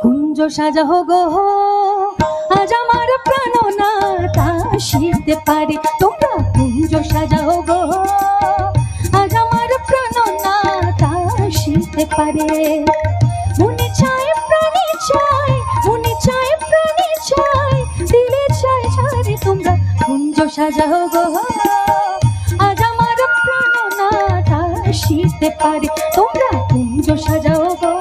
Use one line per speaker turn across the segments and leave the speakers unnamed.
কুঞ্জ সাজাও গো আজ আমার প্রাণনাথ আসিতে পারে। তোমরা কুঞ্জ সাজাও গো আজ আমার প্রাণনাথ আসিতে পারে। মনে চায় প্রাণে চায়, মনে চায় প্রাণে চায়, দিলে চায় চায় তোমরা কুঞ্জ সাজাও গো আজ আমার প্রাণনাথ আসিতে পারে। তোমরা কুঞ্জ সাজাও গো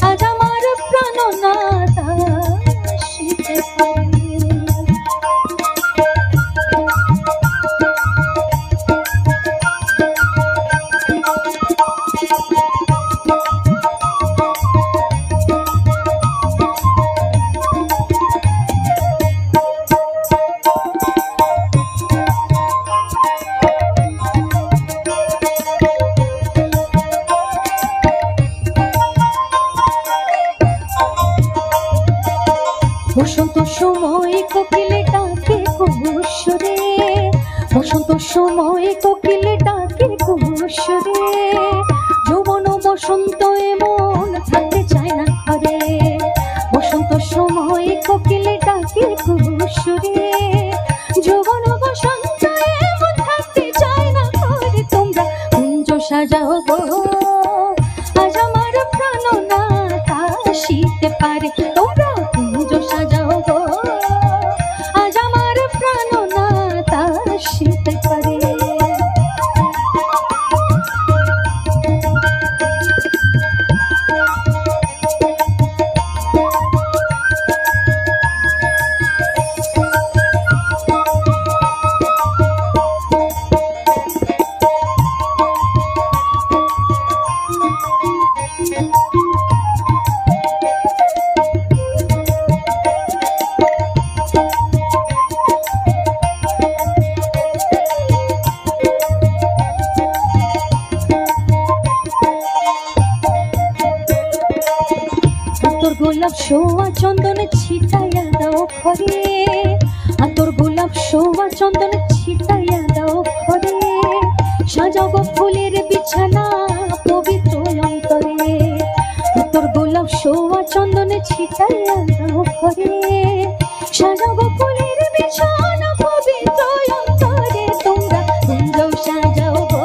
আজ আমার প্রাণনাথ আসিতে পারে। বসন্ত সময় কোকিলে ডাকে কুহুসরে, বসন্ত সময় কোকিলে ডাকে কুহুসরে। যৌবন বসন্ত এমন থাকতে চায় না ঘরে, বসন্ত সময় কোকিলে ডাকে কুহুসরে। যৌবন বসন্ত এমন থাকতে চায় না ঘরে। তোমরা কুঞ্জ সাজাও গো আজ আমার প্রাণনাথ আসিতে পারে। তোমরা কুঞ্জ সাজাও গো আজ আমার প্রাণনাথ আসিতে পারে। আতর গোলাপ শোয়া চন্দন ছিটাইয়া দাও ঘরে, আতর গোলাপ শোয়া চন্দন ছিটাইয়া দাও ঘরে। সাজাও গো ফুলের বিছানা পবিত্র অন্তরে, আতর গোলাপ শোয়া চন্দন ছিটাইয়া দাও ঘরে। সাজাও গো ফুলের বিছানা পবিত্র অন্তরে। তোমরা কুঞ্জ সাজাও গো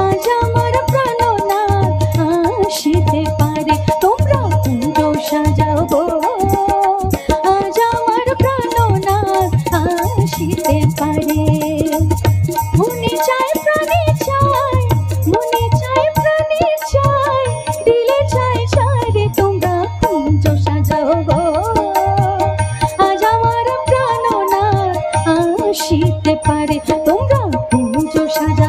আজ আমার প্রাণনাথ আসিতে পারে। তোমরা কুঞ্জ সাজাও গো আজ আমার প্রাণনাথ আসিতে পারে। মনে চায় প্রাণে চায়, মনে চায় প্রাণে চায়, দিলে চায় চায় রে। তোমরা কুঞ্জ সাজাও গো আজ আমার প্রাণনাথ আসিতে পারে। তোমরা কুঞ্জ সাজাও।